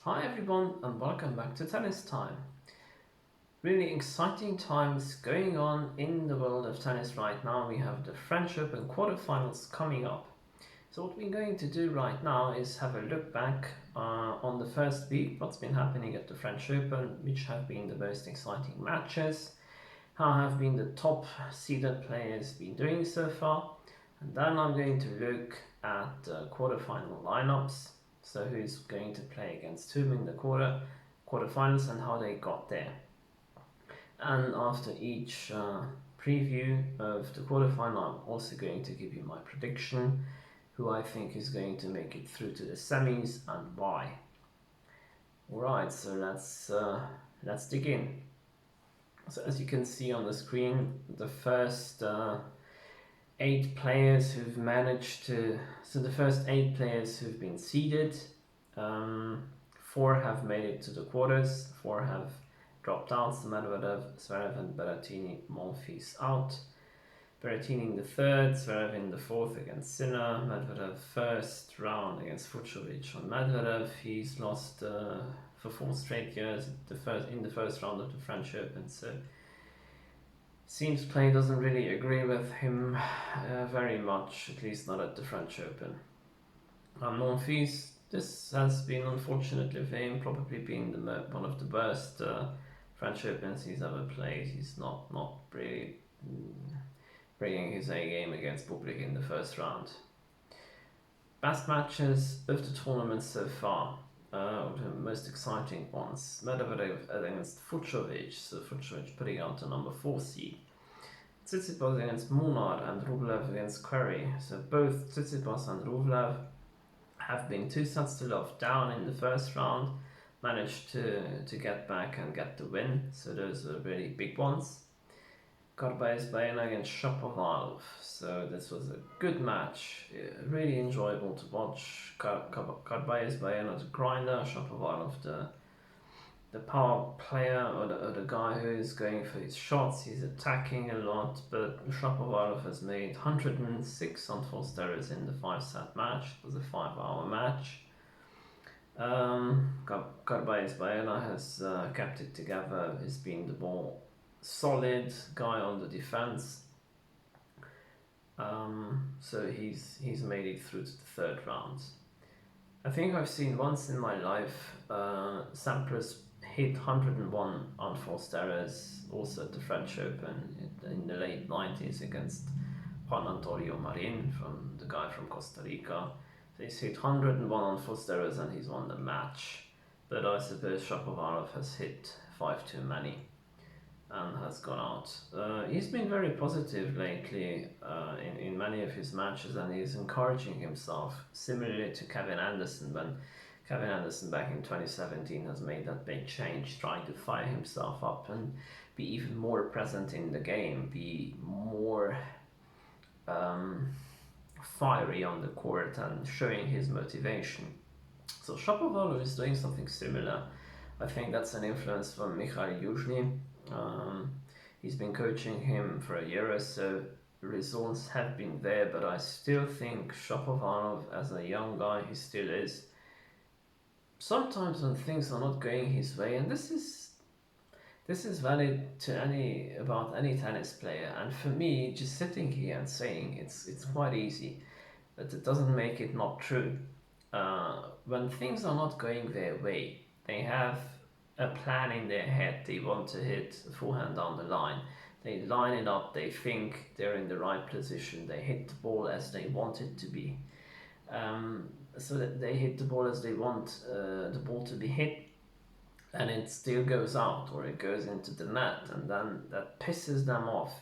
Hi everyone and welcome back to Tennis Time. Really exciting times going on in the world of tennis right now. We have the French Open quarterfinals coming up. So what we're going to do right now is have a look back on the first week, what's been happening at the French Open, which have been the most exciting matches, how have been the top seeded players been doing so far, and then I'm going to look at the quarterfinal lineups. So who's going to play against whom in the quarterfinals and how they got there. And after each preview of the quarterfinal, I'm also going to give you my prediction, who I think is going to make it through to the semis and why. Alright, so let's dig in. So as you can see on the screen, the first eight players who've managed to. So the first eight players who've been seeded, four have made it to the quarters, four have dropped out. So Medvedev, Zverev, and Berrettini, Monfils out. Berrettini in the third, Zverev in the fourth against Sinner. Medvedev first round against Fucsovics on Medvedev. He's lost for 4 straight years in the first round of the French Open. So seems play doesn't really agree with him very much, at least not at the French Open. Monfils, this has been unfortunately for him, probably been one of the worst French Opens he's ever played. He's not really bringing his A game against Bublik in the first round. Best matches of the tournament so far. The most exciting ones. Medvedev against Fucsovics, so Fucsovics putting out the number 4 seed. Tsitsipas against Munar and Rublev against Curry. So both Tsitsipas and Rublev have been 2 sets to love down in the first round, managed to get back and get the win. So those were really big ones. Baena against Shapovalov. So this was a good match, really enjoyable to watch. Baena the grinder, Shapovalov the power player or the guy who is going for his shots. He's attacking a lot, but Shapovalov has made 106 on false errors in the 5-set match. It was a 5-hour match. Baena has kept it together. He's been the more solid guy on the defense. So he's made it through to the third round. I think I've seen once in my life Sampras hit 101 unforced errors also at the French Open in the late 90s against Juan Antonio Marin, from the guy from Costa Rica. So he's hit 101 unforced errors and he's won the match. But I suppose Shapovalov has hit 5 too many and has gone out. He's been very positive lately in many of his matches, and he's encouraging himself, similarly to Kevin Anderson, when Kevin Anderson back in 2017 has made that big change, trying to fire himself up and be even more present in the game, be more fiery on the court and showing his motivation. So Shapovalov is doing something similar. I think that's an influence from Mikhail Yuzhny. He's been coaching him for a year or so. Results have been there, but I still think Shapovalov, as a young guy he still is, sometimes when things are not going his way, and this is valid to about any tennis player, and for me, just sitting here and saying it's quite easy, but it doesn't make it not true. When things are not going their way, they have a plan in their head. They want to hit a forehand down the line. They line it up. They think they're in the right position. They hit the ball as they want it to be. So that they hit the ball as they want the ball to be hit, and it still goes out or it goes into the net, and then that pisses them off.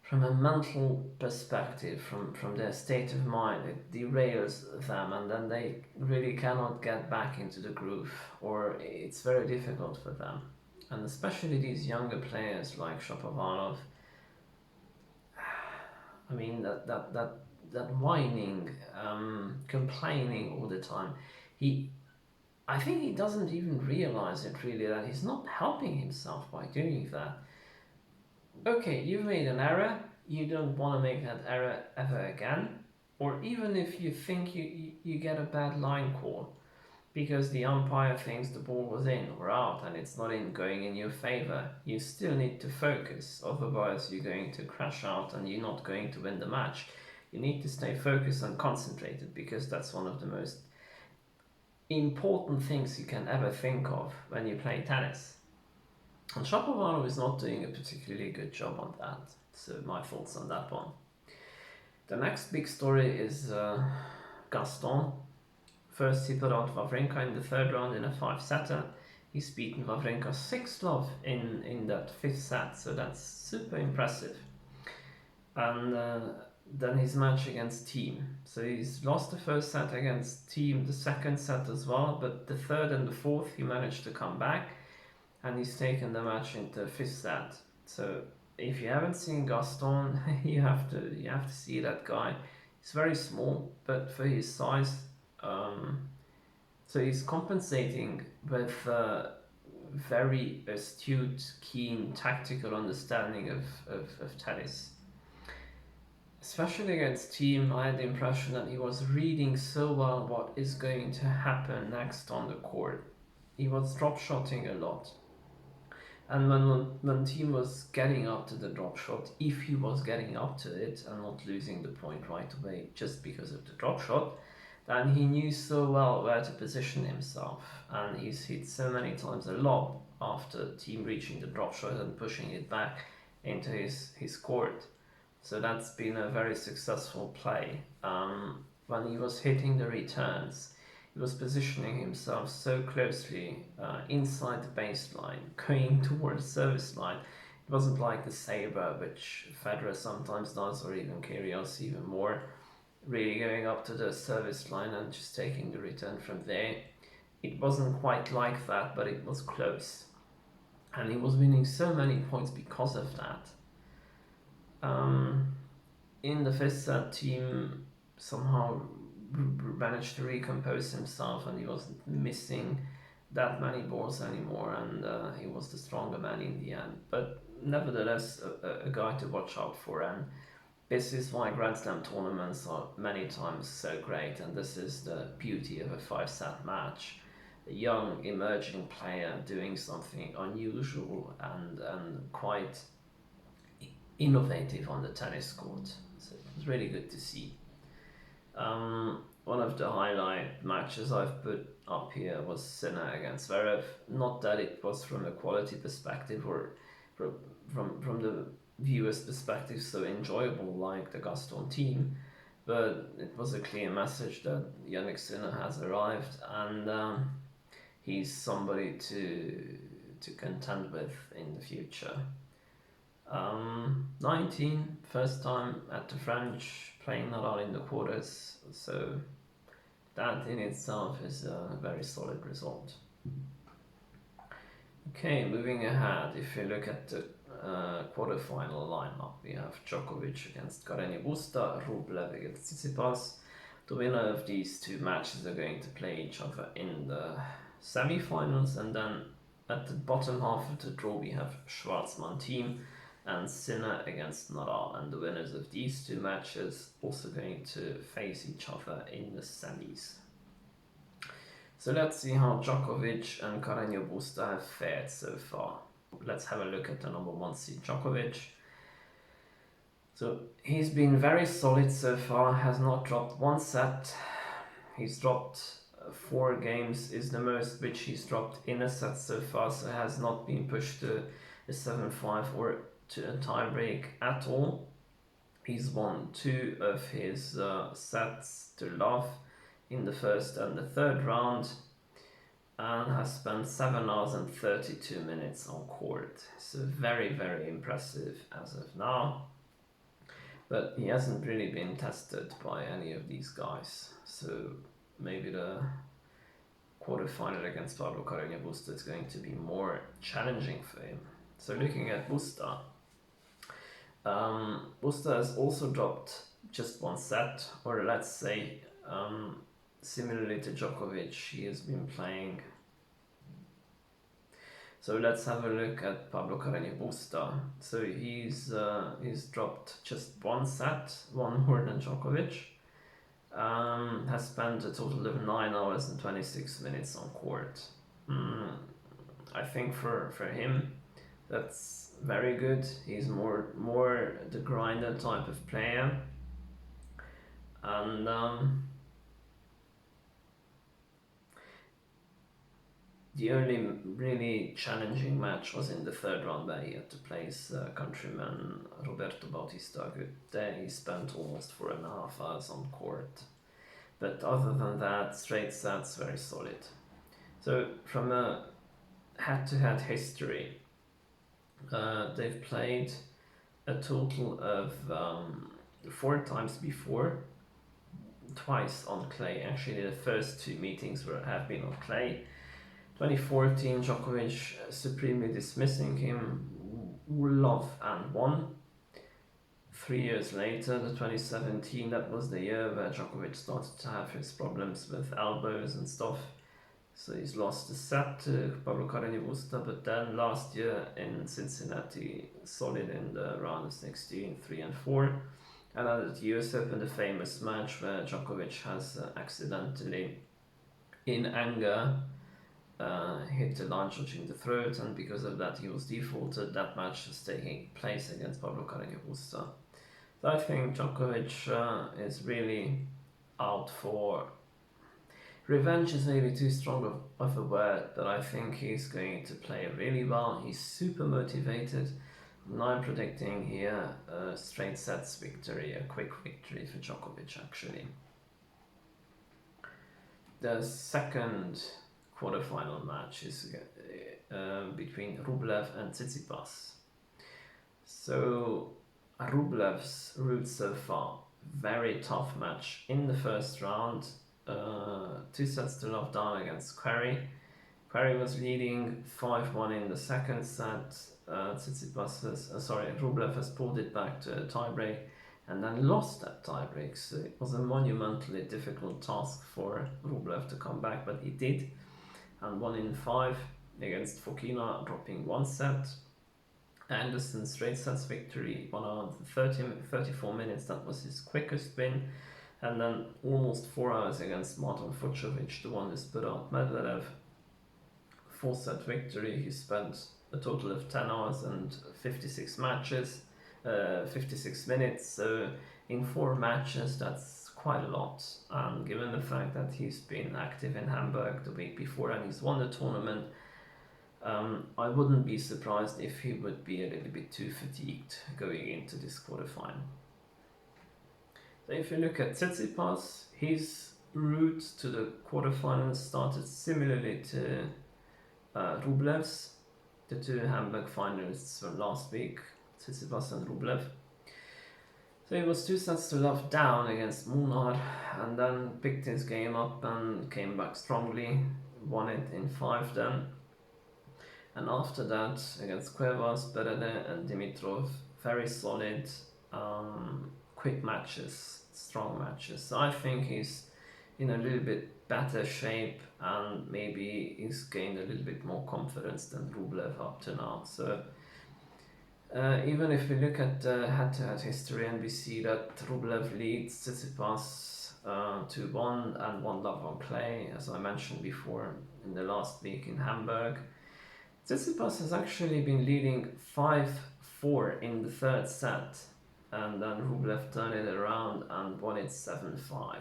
From a mental perspective, from their state of mind, it derails them, and then they really cannot get back into the groove, or it's very difficult for them. And especially these younger players like Shapovalov, I mean, that whining, complaining all the time, I think he doesn't even realize it really, that he's not helping himself by doing that. Okay, you've made an error, you don't want to make that error ever again, or even if you think you get a bad line call, because the umpire thinks the ball was in or out and it's not in going in your favor. You still need to focus, otherwise you're going to crash out and you're not going to win the match. You need to stay focused and concentrated, because that's one of the most important things you can ever think of when you play tennis. And Shapovalov is not doing a particularly good job on that. So my thoughts on that one. The next big story is Gaston. First he put out Wawrinka in the third round in a 5-setter. He's beaten Wawrinka 6-love in that 5th set, so that's super impressive. And then his match against Thiem. So he's lost the first set against Thiem, the second set as well, but the third and the fourth he managed to come back, and he's taken the match into 5th set. So if you haven't seen Gaston, you have to see that guy. He's very small, but for his size, so he's compensating with very astute, keen, tactical understanding of tennis. Especially against Thiem, I had the impression that he was reading so well what is going to happen next on the court. He was drop shotting a lot. And when Thiem was getting up to the drop shot, if he was getting up to it and not losing the point right away just because of the drop shot, then he knew so well where to position himself. And he's hit so many times a lob after Thiem reaching the drop shot and pushing it back into his court. So that's been a very successful play. When he was hitting the returns, he was positioning himself so closely inside the baseline, going towards the service line. It wasn't like the saber, which Federer sometimes does, or even Kyrgios even more, really going up to the service line and just taking the return from there. It wasn't quite like that, but it was close. And he was winning so many points because of that. In the 5th set, Thiem somehow managed to recompose himself, and he wasn't missing that many balls anymore, and he was the stronger man in the end. But nevertheless, a guy to watch out for, and this is why Grand Slam tournaments are many times so great, and this is the beauty of a 5-set match. A young emerging player doing something unusual and quite innovative on the tennis court. So it was really good to see. One of the highlight matches I've put up here was Sinner against Zverev. Not that it was from a quality perspective or from the viewer's perspective so enjoyable like the Gaston Thiem, but it was a clear message that Yannick Sinner has arrived, and he's somebody to contend with in the future. 19, first time at the French, playing Nadal in the quarters, so that in itself is a very solid result. Okay, moving ahead, if you look at the quarterfinal lineup, we have Djokovic against Careno Busta, Rublev against Tsitsipas. The winner of these two matches are going to play each other in the semi-finals, and then at the bottom half of the draw we have Schwarzman Thiem and Sinner against Nadal, and the winners of these two matches also going to face each other in the semis. So let's see how Djokovic and Careno Busta have fared so far. Let's have a look at the number 1 seed Djokovic. So he's been very solid so far, has not dropped one set. He's dropped 4 games, is the most which he's dropped in a set so far, so has not been pushed to a 7-5 or to a tie break at all. He's won 2 of his sets to love in the first and the third round, and has spent 7 hours and 32 minutes on court. So very, very impressive as of now. But he hasn't really been tested by any of these guys. So maybe the quarterfinal against Pablo Careno Busta is going to be more challenging for him. So looking at Busta, Busta has also dropped just 1 set, or let's say similarly to Djokovic, he has been playing. So let's have a look at Pablo Careno Busta. So he's dropped just 1 set, 1 more than Djokovic, has spent a total of 9 hours and 26 minutes on court. I think for him, that's very good. He's more the grinder type of player, and the only really challenging match was in the third round where he had to place countryman Roberto Bautista Agut. There he spent almost 4.5 hours on court. But other than that, straight sets, very solid. So from a head-to-head history, they've played a total of 4 times before, twice on clay. Actually, the first 2 meetings have been on clay. 2014, Djokovic supremely dismissing him, love and won. 3 years later, the 2017, that was the year where Djokovic started to have his problems with elbows and stuff. So he's lost a set to Pablo Careno Busta, but then last year in Cincinnati, solid in the round of 16, 3 and 4. And at the US Open, the famous match where Djokovic has accidentally, in anger, hit the line judge in the throat, and because of that he was defaulted. That match is taking place against Pablo Careno Busta. So I think Djokovic is really out for revenge. Is maybe too strong of a word, but I think he's going to play really well. He's super motivated. Now I'm predicting here a straight sets victory, a quick victory for Djokovic actually. The second quarterfinal match is between Rublev and Tsitsipas. So Rublev's route so far, very tough match in the first round, 2 sets to love down against Querrey. Querrey was leading 5-1 in the second set. Rublev has pulled it back to a tiebreak and then lost that tiebreak. So it was a monumentally difficult task for Rublev to come back, but he did, and won in 5 against Fokina, dropping 1 set. Anderson straight sets victory, 1 hour and 34 minutes, that was his quickest win. And then almost 4 hours against Martin Fucsovics, the one who put out Medvedev. 4 set victory. He spent a total of 10 hours and 56 minutes. So in 4 matches, that's quite a lot. And given the fact that he's been active in Hamburg the week before and he's won the tournament, I wouldn't be surprised if he would be a little bit too fatigued going into this quarterfinal. So if you look at Tsitsipas, his route to the quarterfinals started similarly to Rublev's. The 2 Hamburg finalists from last week, Tsitsipas and Rublev. So he was 2 sets to love down against Munar, and then picked his game up and came back strongly, won it in 5 then. And after that, against Cuevas, Berede and Dimitrov, very solid, quick matches, strong matches. So I think he's in a little bit better shape, and maybe he's gained a little bit more confidence than Rublev up to now. So even if we look at head-to-head history and we see that Rublev leads Tsitsipas 2-1 and 1 love on clay, as I mentioned before in the last week in Hamburg, Tsitsipas has actually been leading 5-4 in the third set, and then Rublev turned it around and won it 7-5.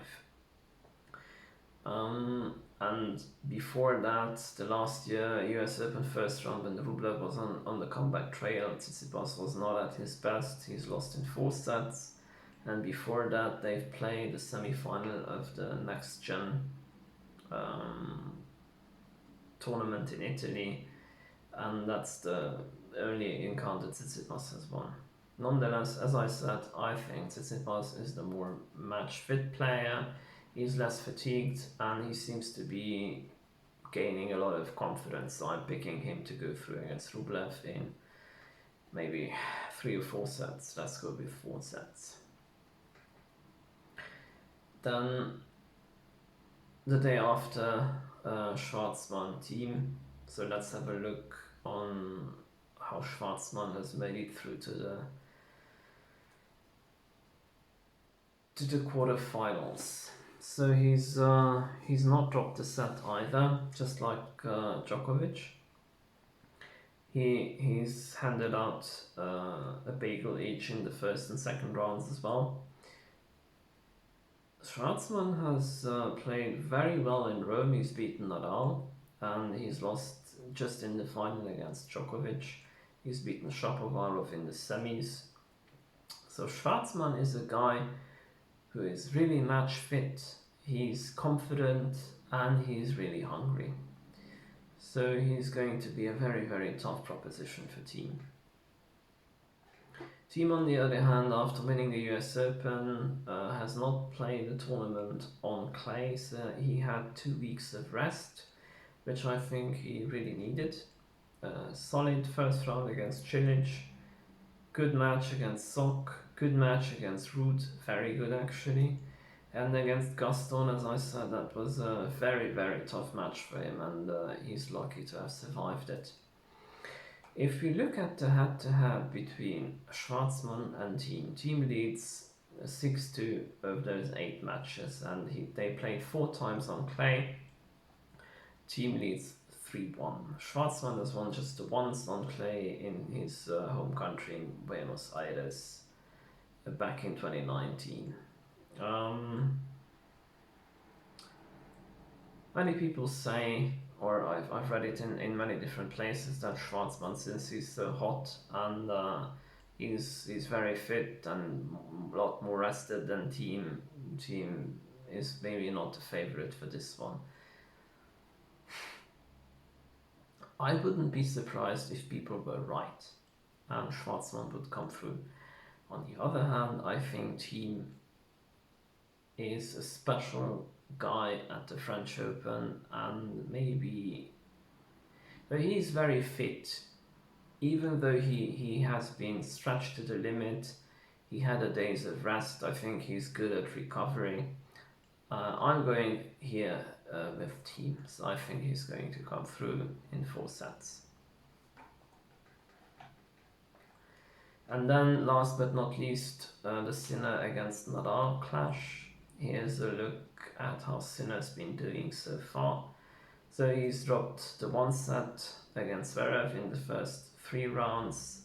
And before that, the last year, US Open first round, when Rublev was on the comeback trail, Tsitsipas was not at his best. He's lost in 4 sets. And before that, they've played the semi-final of the next gen tournament in Italy. And that's the only encounter Tsitsipas has won. Nonetheless, as I said, I think Tsitsipas is the more match-fit player. He's less fatigued and he seems to be gaining a lot of confidence. So I'm picking him to go through against Rublev in maybe 3 or 4 sets. Let's go with 4 sets. Then the day after, Schwarzman Thiem. So let's have a look on how Schwarzman has made it through to the quarterfinals. So he's not dropped a set either, just like Djokovic. He's handed out a bagel each in the first and second rounds as well. Schwarzman has played very well in Rome. He's beaten Nadal, and he's lost just in the final against Djokovic. He's beaten Shapovalov in the semis. So Schwarzman is a guy who is really match fit. He's confident and he's really hungry. So he's going to be a very, very tough proposition for Thiem. Thiem, on the other hand, after winning the US Open, has not played the tournament on clay, so he had 2 weeks of rest, which I think he really needed. Solid first round against Cilic, good match against Sok, good match against Ruud, very good actually. And against Gaston, as I said, that was a very, very tough match for him, and he's lucky to have survived it. If we look at the head-to-head between Schwarzman and Thiem leads 6-2 of those 8 matches, and they played 4 times on clay. Thiem leads 3-1. Schwarzman has won just once on clay in his home country in Buenos Aires back in 2019. Many people say, or I've read it in many different places, that Schwarzman, since he's so hot and he's very fit and a lot more rested than Thiem is maybe not the favorite for this one. I wouldn't be surprised if people were right and Schwarzman would come through. On the other hand, I think Thiem is a special guy at the French Open, and maybe, but he's very fit. Even though he has been stretched to the limit, he had a days of rest. I think he's good at recovery. I'm going here with Thiem, so I think he's going to come through in 4 sets. And then, last but not least, the Sinner against Nadal clash. Here's a look at how Sinner's been doing so far. So he's dropped the 1 set against Zverev in the first 3 rounds,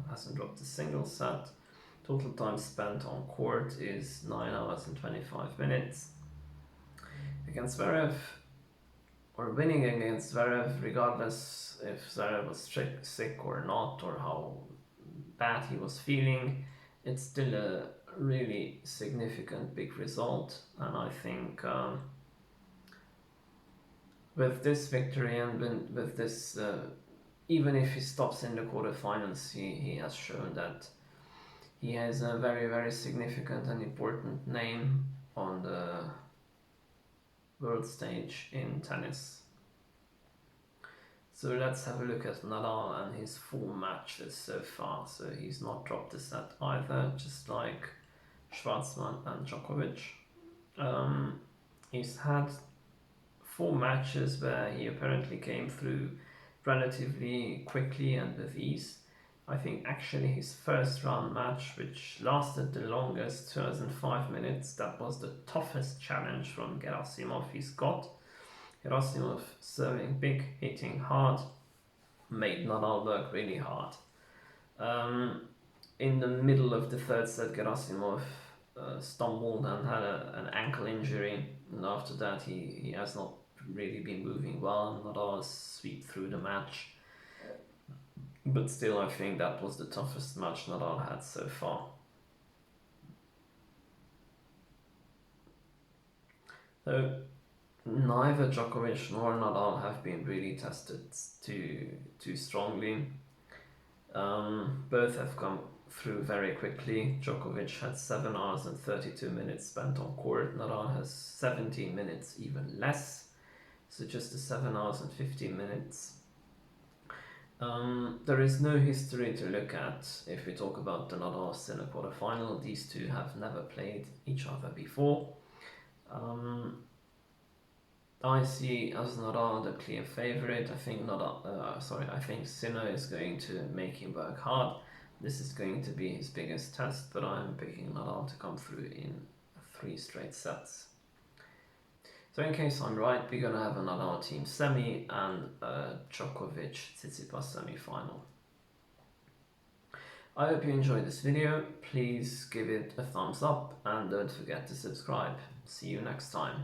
hasn't dropped a single set. Total time spent on court is 9 hours and 25 minutes. Against Zverev, or winning against Zverev, regardless if Zverev was sick or not, or how bad he was feeling, it's still a really significant big result, and I think with this victory and with this, even if he stops in the quarterfinals, he has shown that he has a very, very significant and important name on the world stage in tennis. So let's have a look at Nadal and his 4 matches so far. So he's not dropped a set either, just like Schwarzman and Djokovic. He's had 4 matches where he apparently came through relatively quickly and with ease. I think actually his first round match, which lasted the longest, 2005 minutes, that was the toughest challenge from Gerasimov he's got. Gerasimov serving big, hitting hard, made Nadal work really hard. In the middle of the third set, Gerasimov stumbled and had an ankle injury, and after that he has not really been moving well. Nadal swept through the match, but still I think that was the toughest match Nadal had so far. So neither Djokovic nor Nadal have been really tested too strongly. Both have come through very quickly. Djokovic had 7 hours and 32 minutes spent on court. Nadal has 17 minutes, even less. So just the 7 hours and 15 minutes. There is no history to look at if we talk about the Nadal Sinner quarterfinal. These two have never played each other before. I see as Nadal the clear favorite. I think Sinner is going to make him work hard. This is going to be his biggest test, but I'm picking Nadal to come through in 3 straight sets. So in case I'm right, we're gonna have another Thiem semi and a Djokovic Tsitsipas semi-final. I hope you enjoyed this video. Please give it a thumbs up and don't forget to subscribe. See you next time.